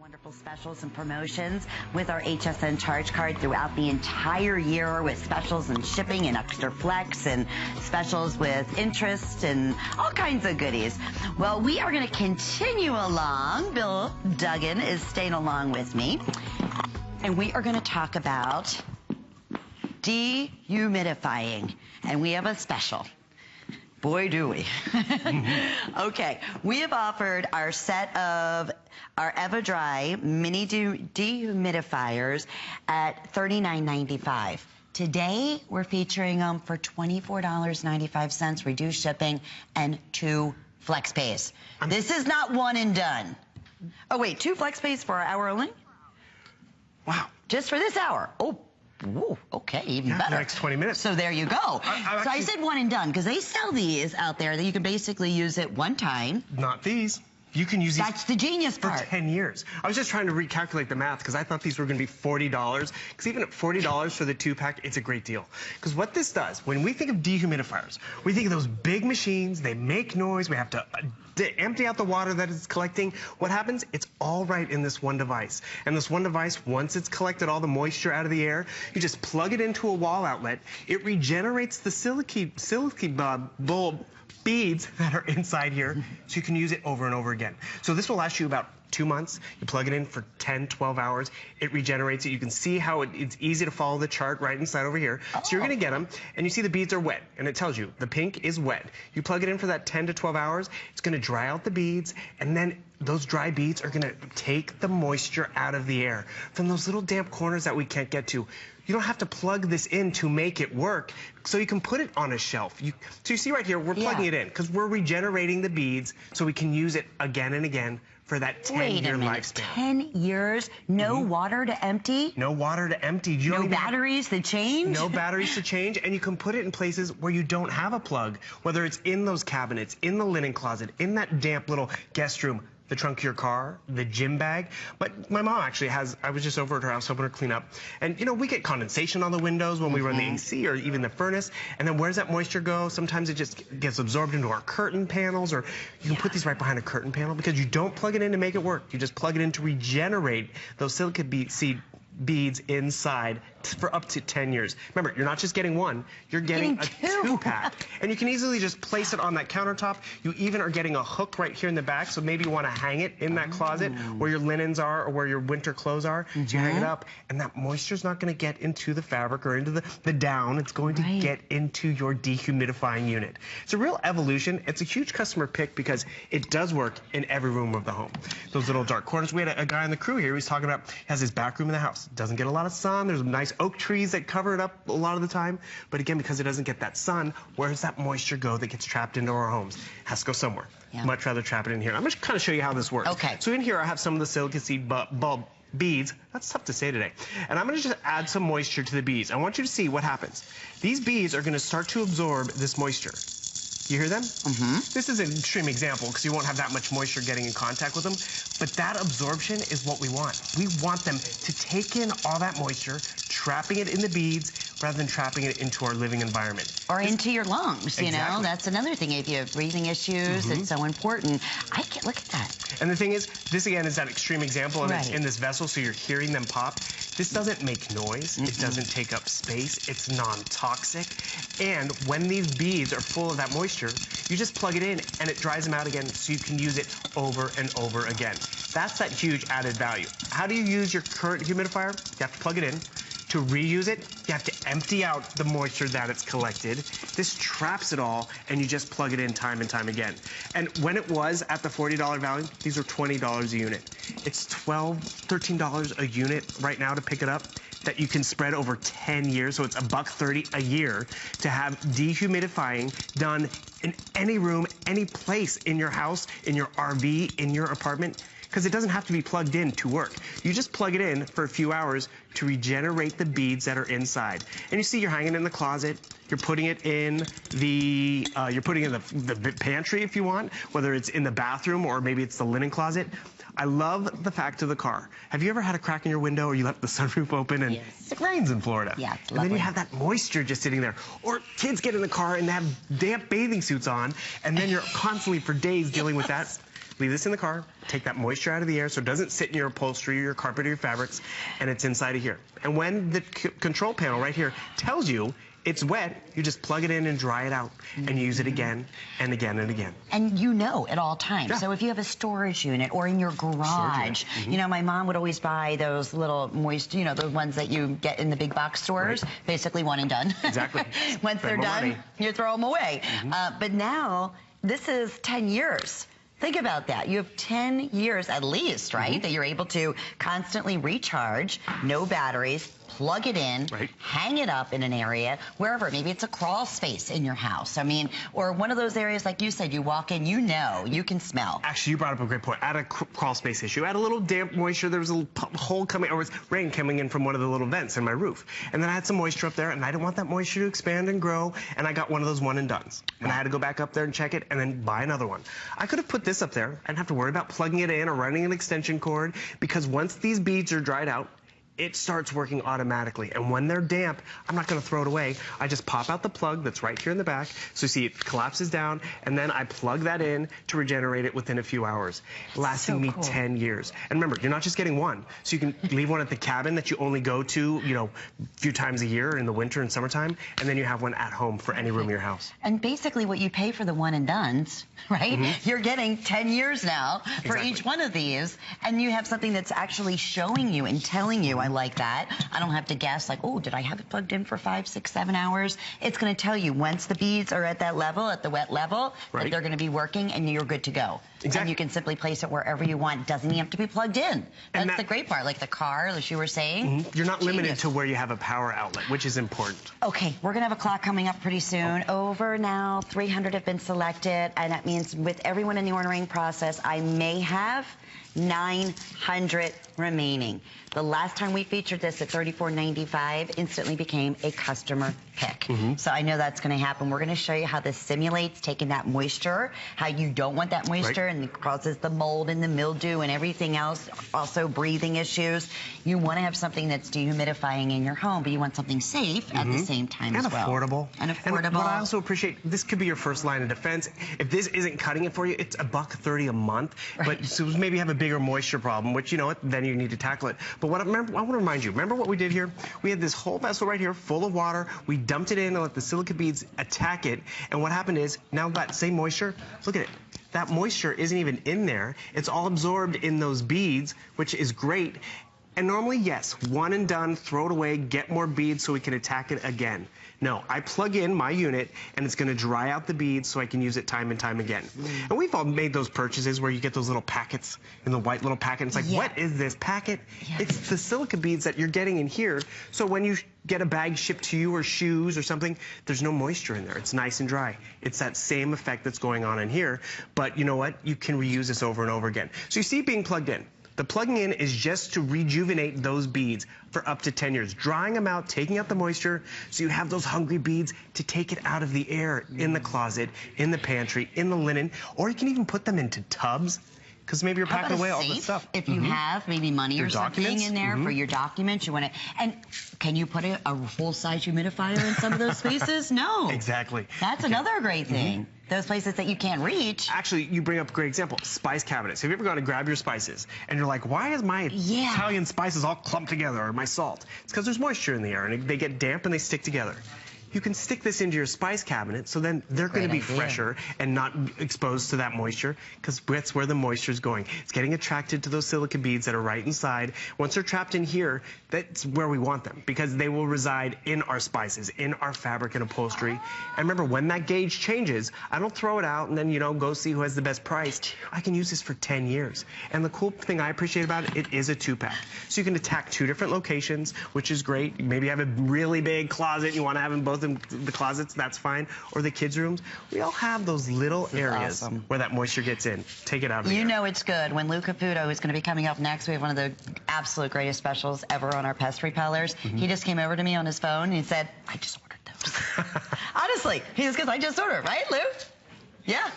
Wonderful specials and promotions with our HSN charge card throughout the entire year, with specials and shipping and extra flex and specials with interest and all kinds of goodies. Well, we are going to continue along. Bill Duggan is staying along with me, and we are going to talk about dehumidifying, and we have a special. Boy, do we. Okay, we have offered our set of our Evadry mini dehumidifiers at $39.95. Today, we're featuring them for $24.95, reduced shipping, and 2 flex pays. This is not one and done. Oh, wait, 2 flex pays for an hour only? Wow. Just for this hour. Oh. Ooh, okay, even better. The next 20 minutes. So there you go. I said one and done, because they sell these out there that you can basically use it one time. Not these. You can use these. That's the genius part. For 10 years. I was just trying to recalculate the math because I thought these were going to be $40. Because even at $40 for the 2-pack, it's a great deal. Because what this does, when we think of dehumidifiers, we think of those big machines. They make noise. We have to empty out the water that it's collecting. What happens? It's all right in this one device. And this one device, once it's collected all the moisture out of the air, you just plug it into a wall outlet. It regenerates the silicone bulb beads that are inside here, so you can use it over and over again. So this will last you about 2 months. You plug it in for 10, 12 hours. It regenerates it. You can see how it's easy to follow the chart right inside over here. So you're going to get them, and you see the beads are wet, and it tells you the pink is wet. You plug it in for that 10 to 12 hours. It's going to dry out the beads, and then those dry beads are going to take the moisture out of the air from those little damp corners that we can't get to. You don't have to plug this in to make it work, so you can put it on a shelf. So you see right here, we're plugging it in because we're regenerating the beads so we can use it again and again for that 10-year lifespan. 10 years, no water to empty? No water to empty. No batteries to change? No batteries to change, and you can put it in places where you don't have a plug, whether it's in those cabinets, in the linen closet, in that damp little guest room, the trunk of your car, the gym bag. But my mom actually has, I was just over at her house helping her clean up, and you know, we get condensation on the windows when we run the AC or even the furnace, and then where's that moisture go? Sometimes it just gets absorbed into our curtain panels, or you can put these right behind a curtain panel because you don't plug it in to make it work. You just plug it in to regenerate those silicone seed beads inside for up to 10 years. Remember, you're not just getting one, you're getting a 2-pack. And you can easily just place it on that countertop. You even are getting a hook right here in the back, so maybe you want to hang it in that closet where your linens are or where your winter clothes are. So you hang it up, and that moisture's not going to get into the fabric or into the down. It's going to get into your dehumidifying unit. It's a real evolution. It's a huge customer pick because it does work in every room of the home. Those little dark corners. We had a guy on the crew here who was talking about, he has his back room in the house. Doesn't get a lot of sun. There's nice oak trees that cover it up a lot of the time. But again, because it doesn't get that sun, where does that moisture go that gets trapped into our homes? It has to go somewhere. Much rather trap it in here. I'm going to kind of show you how this works. Okay. So in here, I have some of the silicone seed bulb beads. That's tough to say today. And I'm going to just add some moisture to the beads. I want you to see what happens. These beads are going to start to absorb this moisture. You hear them? This is an extreme example because you won't have that much moisture getting in contact with them, but that absorption is what we want. We want them to take in all that moisture, trapping it in the beads rather than trapping it into our living environment. Or into your lungs, you know? That's another thing. If you have breathing issues, it's so important. I can't look at that. And the thing is, this again is that extreme example, and it's in this vessel, so you're hearing them pop. This doesn't make noise. It doesn't take up space. It's non-toxic. And when these beads are full of that moisture, you just plug it in and it dries them out again so you can use it over and over again. That's that huge added value. How do you use your current humidifier? You have to plug it in. To reuse it, you have to empty out the moisture that it's collected. This traps it all, and you just plug it in time and time again. And when it was at the $40 value, these are $20 a unit. It's $12, $13 a unit right now to pick it up that you can spread over 10 years, so it's $130 a year to have dehumidifying done in any room, any place in your house, in your RV, in your apartment. Because it doesn't have to be plugged in to work. You just plug it in for a few hours to regenerate the beads that are inside. And you see you're hanging it in the closet. You're putting it in the pantry if you want, whether it's in the bathroom or maybe it's the linen closet. I love the fact of the car. Have you ever had a crack in your window or you left the sunroof open and it rains in Florida? Yeah, it's lovely. And then you have that moisture just sitting there. Or kids get in the car and they have damp bathing suits on, and then you're constantly for days dealing with that. leave this in the car, take that moisture out of the air so it doesn't sit in your upholstery or your carpet or your fabrics, and it's inside of here. And when the control panel right here tells you it's wet, you just plug it in and dry it out and use it again and again and again. And you know at all times. Yeah. So if you have a storage unit or in your garage, you know, my mom would always buy those little moist, you know, the ones that you get in the big box stores, basically one and done. Exactly. Once they're done, you throw them away. But now, this is 10 years. Think about that. You have 10 years at least, right, that you're able to constantly recharge, no batteries, plug it in, hang it up in an area, wherever. Maybe it's a crawl space in your house. I mean, or one of those areas, like you said, you walk in, you know, you can smell. Actually, you brought up a great point. I had a crawl space issue. I had a little damp moisture. There was a little hole coming, or was rain coming in from one of the little vents in my roof. And then I had some moisture up there, and I didn't want that moisture to expand and grow, and I got one of those one and dones. And I had to go back up there and check it, and then buy another one. I could have put this up there. I didn't have to worry about plugging it in or running an extension cord, because once these beads are dried out, it starts working automatically. And when they're damp, I'm not going to throw it away. I just pop out the plug that's right here in the back. So you see it collapses down, and then I plug that in to regenerate it within a few hours, lasting me 10 years. And remember, you're not just getting one. So you can leave one at the cabin that you only go to, you know, a few times a year in the winter and summertime, and then you have one at home for any room in your house. And basically what you pay for the one and dones, right? You're getting 10 years now for each one of these, and you have something that's actually showing you and telling you, I like that. I don't have to guess like, oh, did I have it plugged in for 5, 6, 7 hours? It's going to tell you once the beads are at that level, at the wet level, that they're going to be working and you're good to go. And you can simply place it wherever you want. Doesn't even have to be plugged in. That's the great part. Like the car, as you were saying. You're not limited to where you have a power outlet, which is important. Okay, we're going to have a clock coming up pretty soon. Over now, 300 have been selected, and that means with everyone in the ordering process, I may have 900 remaining. The last time we featured this at $34.95 instantly became a customer pick. So I know that's going to happen. We're going to show you how this simulates taking that moisture, how you don't want that moisture, and it causes the mold and the mildew and everything else, also breathing issues. You want to have something that's dehumidifying in your home, but you want something safe at the same time as well. Affordable. And affordable. And what I also appreciate, this could be your first line of defense. If this isn't cutting it for you, it's $1.30 a month. But so maybe you have a bigger moisture problem, which, you know what, then you need to tackle it. But what I want to remind you, remember what we did here? We had this whole vessel right here full of water. We dumped it in and let the silica beads attack it. And what happened is, now that same moisture, look at it. That moisture isn't even in there. It's all absorbed in those beads, which is great. And normally, yes, one and done, throw it away, get more beads so we can attack it again. No, I plug in my unit, and it's going to dry out the beads so I can use it time and time again. And we've all made those purchases where you get those little packets in the white little packet. It's like, what is this packet? It's the silica beads that you're getting in here. So when you get a bag shipped to you or shoes or something, there's no moisture in there. It's nice and dry. It's that same effect that's going on in here. But you know what? You can reuse this over and over again. So you see it being plugged in. The plugging in is just to rejuvenate those beads for up to 10 years, drying them out, taking out the moisture, so you have those hungry beads to take it out of the air in the closet, in the pantry, in the linen, or you can even put them into tubs, because maybe you're packing away all the stuff. If you have maybe money or something in there for your documents, you want to, and can you put a full-size humidifier in some of those spaces? No. Exactly. That's another great thing. Those places that you can't reach. Actually, you bring up a great example. Spice cabinets. Have you ever gone to grab your spices and you're like, why is my Italian spices all clumped together, or my salt? It's because there's moisture in the air and they get damp and they stick together. You can stick this into your spice cabinet, so then they're going to be fresher and not exposed to that moisture, because that's where the moisture is going. It's getting attracted to those silica beads that are right inside. Once they're trapped in here, that's where we want them, because they will reside in our spices, in our fabric and upholstery. And remember, when that gauge changes, I don't throw it out and then, you know, go see who has the best price. I can use this for 10 years. And the cool thing I appreciate about it, it is a 2-pack. So you can attack 2 different locations, which is great. Maybe you have a really big closet and you want to have them both in the closets, that's fine, or the kids' rooms. We all have those little areas where that moisture gets in. Take it out of You know it's good. When Lou Caputo is going to be coming up next, we have one of the absolute greatest specials ever on our pest repellers. He just came over to me on his phone and he said, I just ordered those. Honestly, he was, because I just ordered, right, Lou? Yeah.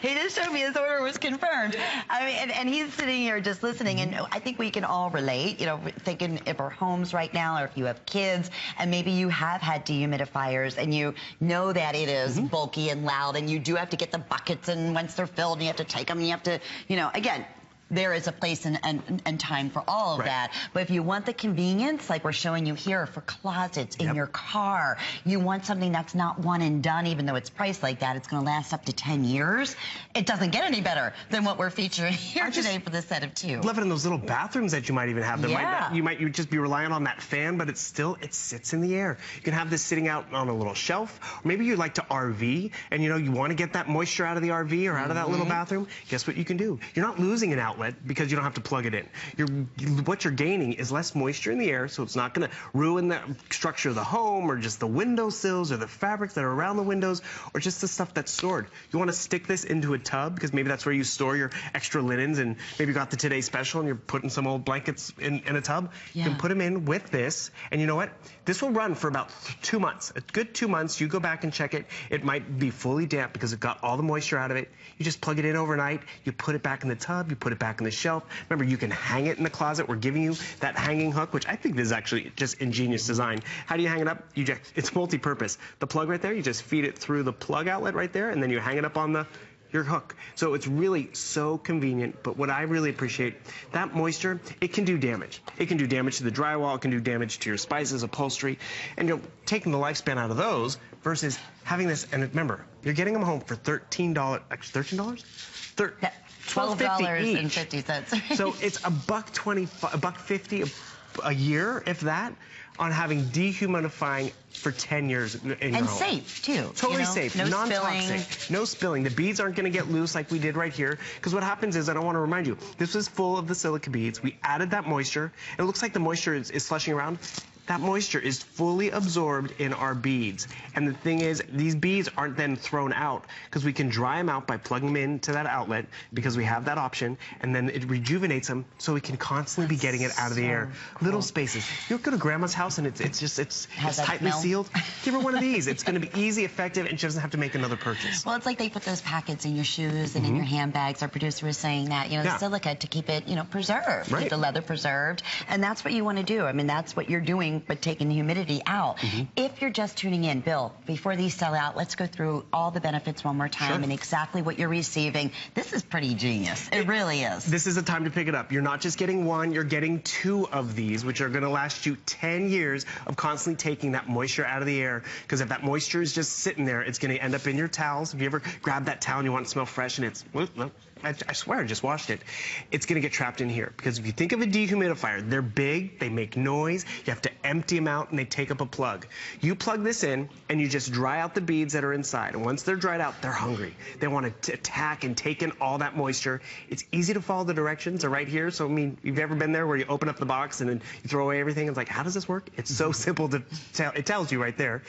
He just showed me his order was confirmed. I mean, and he's sitting here just listening, and I think we can all relate, you know, thinking if our homes right now, or if you have kids, and maybe you have had dehumidifiers, and you know that it is bulky and loud, and you do have to get the buckets, and once they're filled, and you have to take them, and you have to, you know, again, there is a place and time for all of that. But if you want the convenience, like we're showing you here, for closets in your car, you want something that's not one and done, even though it's priced like that. It's going to last up to 10 years. It doesn't get any better than what we're featuring here today for the set of 2. Love it in those little bathrooms that you might even have. You might just be relying on that fan, but it sits in the air. You can have this sitting out on a little shelf. Or maybe you like to RV, and you know you want to get that moisture out of the RV or out of that little bathroom. Guess what you can do? You're not losing an outlet because you don't have to plug it in. What you're gaining is less moisture in the air, so it's not going to ruin the structure of the home or just the windowsills or the fabrics that are around the windows or just the stuff that's stored. You want to stick this into a tub because maybe that's where you store your extra linens, and maybe you got the Today Special and you're putting some old blankets in a tub. You can put them in with this, and you know what? This will run for about 2 months. A good 2 months. You go back and check it. It might be fully damp because it got all the moisture out of it. You just plug it in overnight. You put it back in the tub. You put it back in the shelf. Remember, you can hang it in the closet. We're giving you that hanging hook, which I think is actually just ingenious design. How do you hang it up? It's multi-purpose. The plug right there, you just feed it through the plug outlet right there, and then you hang it up on your hook. So it's really so convenient, but what I really appreciate, that moisture, it can do damage. It can do damage to the drywall, it can do damage to your spices, upholstery, and you know, taking the lifespan out of those versus having this, and remember, you're getting them home for $13, actually $13? $12.50. So it's $1.20, $1.50 a year, if that, on having dehumidifying for 10 years in your home. And safe, too. Totally safe. No non-toxic. spilling. No spilling. The beads aren't going to get loose like we did right here. Because what happens is, I don't want to remind you, this was full of the silica beads. We added that moisture. It looks like the moisture is slushing around. That moisture is fully absorbed in our beads. And the thing is, these beads aren't then thrown out because we can dry them out by plugging them into that outlet because we have that option, and then it rejuvenates them so we can constantly be getting it out of the air. Cool. Little spaces. You go to grandma's house and it's tightly sealed. Give her one of these. It's going to be easy, effective, and she doesn't have to make another purchase. Well, it's like they put those packets in your shoes and in your handbags. Our producer was saying that, you know, the silica to keep it, you know, preserved, keep the leather preserved. And that's what you want to do. I mean, that's what you're doing, but taking the humidity out. If you're just tuning in, Bill, before these sell out, let's go through all the benefits one more time and exactly what you're receiving. This is pretty genius. It really is. This is a time to pick it up. You're not just getting one, you're getting 2 of these, which are going to last you 10 years of constantly taking that moisture out of the air. Because if that moisture is just sitting there, it's going to end up in your towels. If you ever grab that towel and you want it to smell fresh and it's, well, I swear I just washed it, it's going to get trapped in here. Because if you think of a dehumidifier, they're big, they make noise, you have to empty them out, and they take up a plug. You plug this in, and you just dry out the beads that are inside. And once they're dried out, they're hungry. They want to attack and take in all that moisture. It's easy to follow the directions. They're right here. So, I mean, you've ever been there where you open up the box and then you throw away everything? It's like, how does this work? It's so simple to tell. It tells you right there.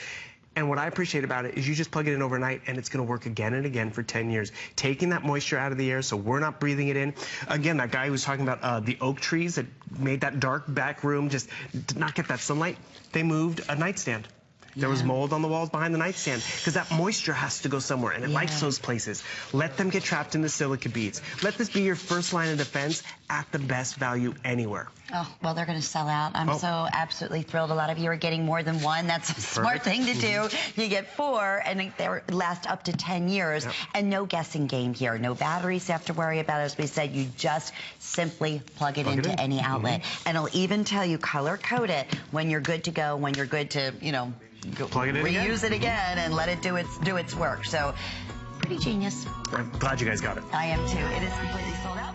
And what I appreciate about it is you just plug it in overnight and it's going to work again and again for 10 years. Taking that moisture out of the air so we're not breathing it in. Again, that guy who was talking about the oak trees that made that dark back room just did not get that sunlight. They moved a nightstand. There was mold on the walls behind the nightstand because that moisture has to go somewhere, and it likes those places. Let them get trapped in the silica beads. Let this be your first line of defense at the best value anywhere. Oh, well, they're going to sell out. I'm so absolutely thrilled. A lot of you are getting more than one. That's a smart thing to do. You get 4, and they last up to 10 years. And no guessing game here. No batteries you have to worry about. As we said, you just simply plug it into any outlet. And it'll even tell you, color code it when you're good to go, when you're good to, you know, plug it in reuse it again and let it do its work. So, pretty genius. I'm glad you guys got it. I am too. It is completely sold out.